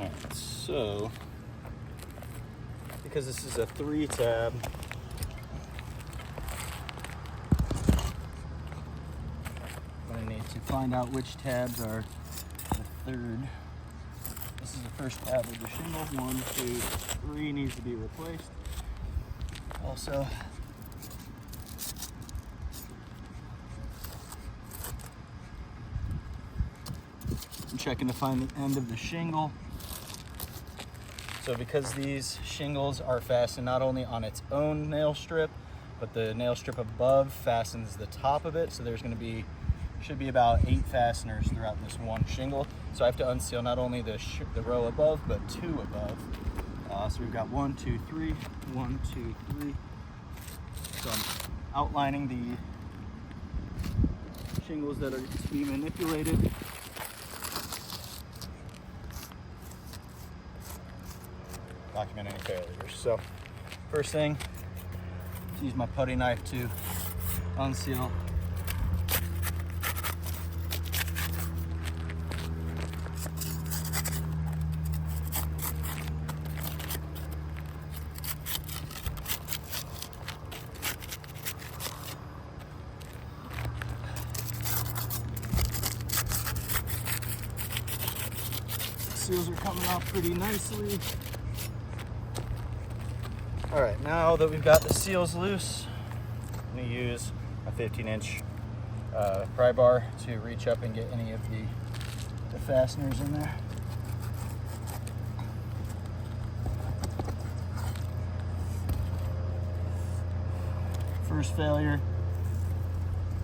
Alright, so because this is a 3-tab, I need to find out which tabs are the third. This is the first tab of the shingle. 1, 2, 3 needs to be replaced. Also, I'm checking to find the end of the shingle. So because these shingles are fastened not only on its own nail strip, but the nail strip above fastens the top of it. So there's going to be, should be about 8 fasteners throughout this one shingle. So I have to unseal not only the row above, but 2 above. So we've got 1, 2, 3, 1, 2, 3. So I'm outlining the shingles that are to be manipulated. Document any failures. So first thing, use my putty knife to unseal seals are coming off pretty nicely. All right, now that we've got the seals loose, I'm gonna use a 15-inch pry bar to reach up and get any of the fasteners in there. First failure,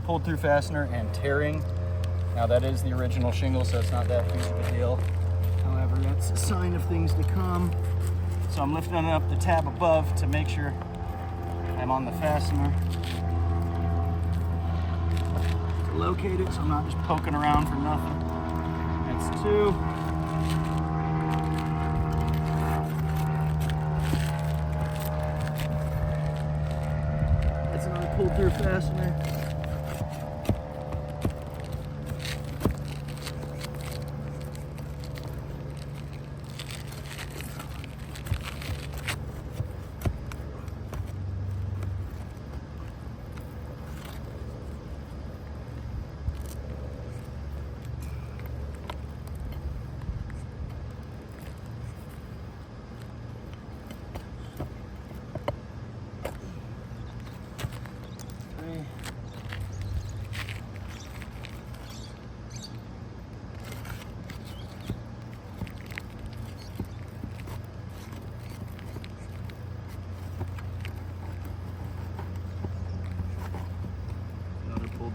pulled through fastener and tearing. Now that is the original shingle, so it's not that huge of a deal. However, that's a sign of things to come. So I'm lifting up the tab above to make sure I'm on the fastener. To locate it so I'm not just poking around for nothing. That's 2. That's another pull through fastener.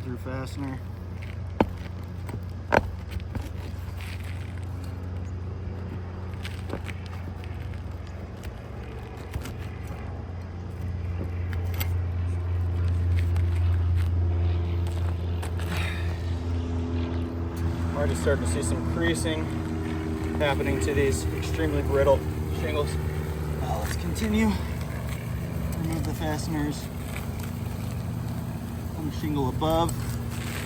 Through fastener. Already starting to see some creasing happening to these extremely brittle shingles. Let's continue. Remove the fasteners on the shingle above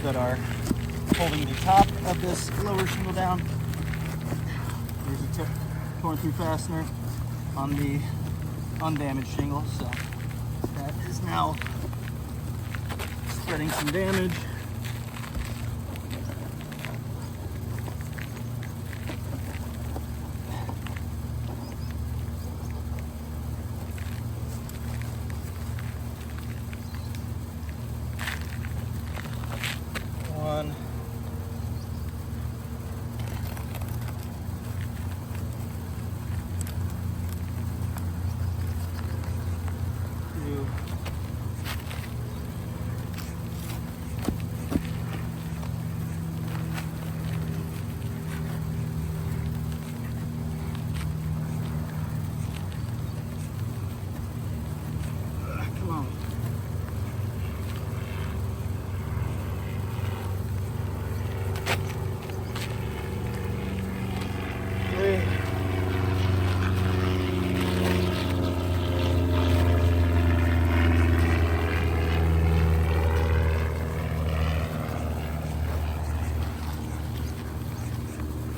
that are holding the top of this lower shingle down. There's a torn through fastener on the undamaged shingle, so that is now spreading some damage.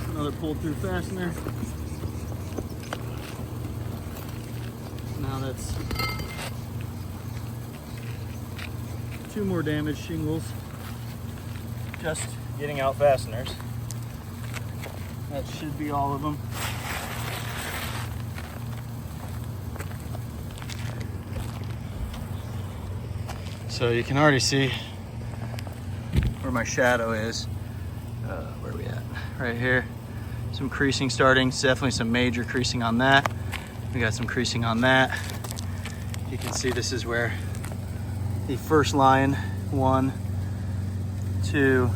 Another pull through fastener. Now that's 2 more damaged shingles. Just getting out fasteners. That should be all of them. So you can already see where my shadow is. Where are we at? Right here. Some creasing starting. It's definitely some major creasing on that. We got some creasing on that. You can see this is where the first line, 1, 2,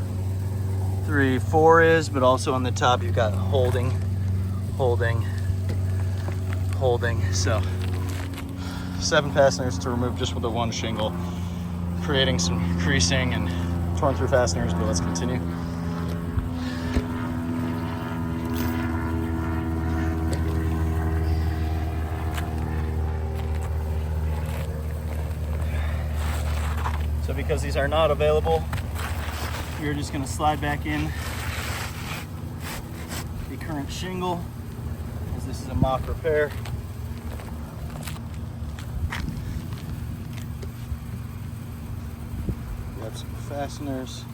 3, 4 is, but also on the top you've got holding. So 7 fasteners to remove just with the 1 shingle, creating some creasing and torn through fasteners, but let's continue. So because these are not available, we're just going to slide back in the current shingle, as this is a mock repair. Grab some fasteners.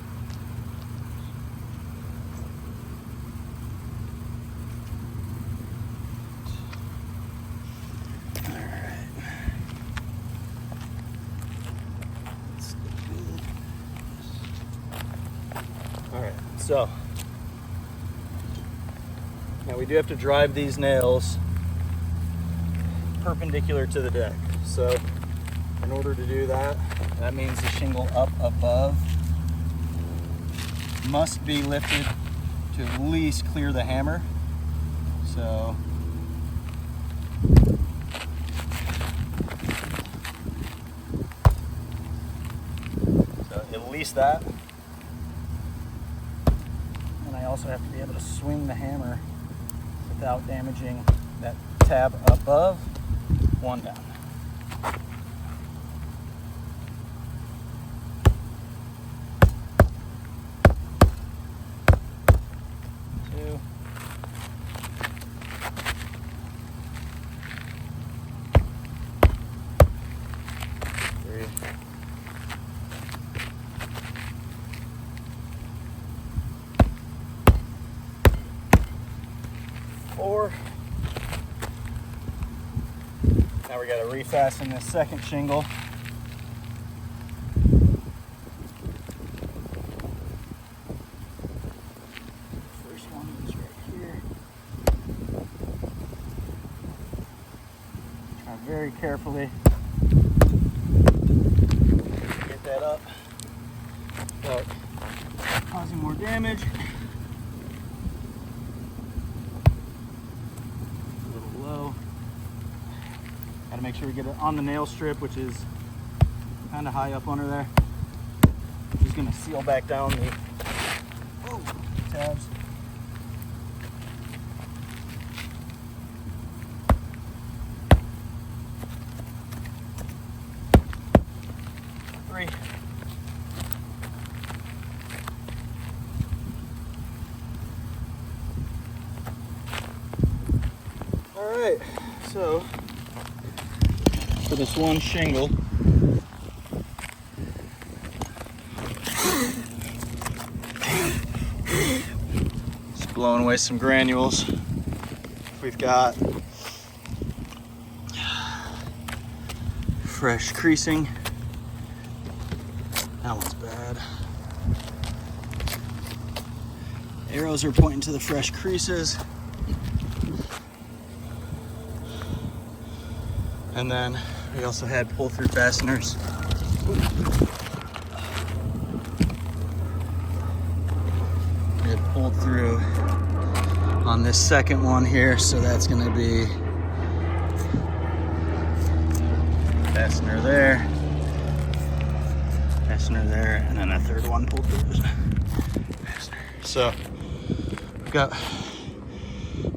So now we do have to drive these nails perpendicular to the deck. So in order to do that, that means the shingle up above must be lifted to at least clear the hammer. So at least that. I also have to be able to swing the hammer without damaging that tab above, 1 down. Two. 3. 4. Now we got to refasten this second shingle. First one is right here. Try very carefully get that up without causing more damage. Got to make sure we get it on the nail strip, which is kind of high up under there. Just going to seal back down the tabs. Three. All right, so for this 1 shingle, just blowing away some granules. We've got fresh creasing. That one's bad. Arrows are pointing to the fresh creases. And then we also had pull-through fasteners. We had pulled through on this second one here, so that's going to be fastener there, and then a third one pulled through. So we've got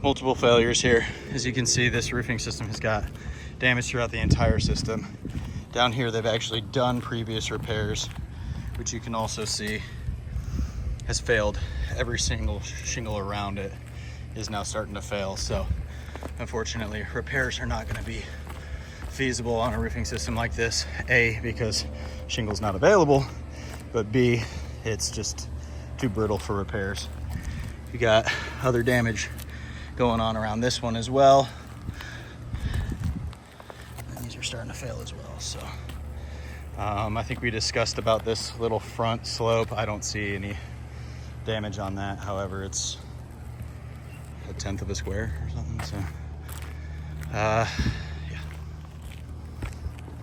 multiple failures here. As you can see, this roofing system has got damage throughout the entire system. Down here, they've actually done previous repairs, which you can also see has failed. Every single shingle around it is now starting to fail. So unfortunately, repairs are not going to be feasible on a roofing system like this. A, because shingle's not available, but B, it's just too brittle for repairs. You got other damage going on around this one as well. And these are starting to fail as well. So I think we discussed about this little front slope. I don't see any damage on that. However, it's 1/10 of a square or something. So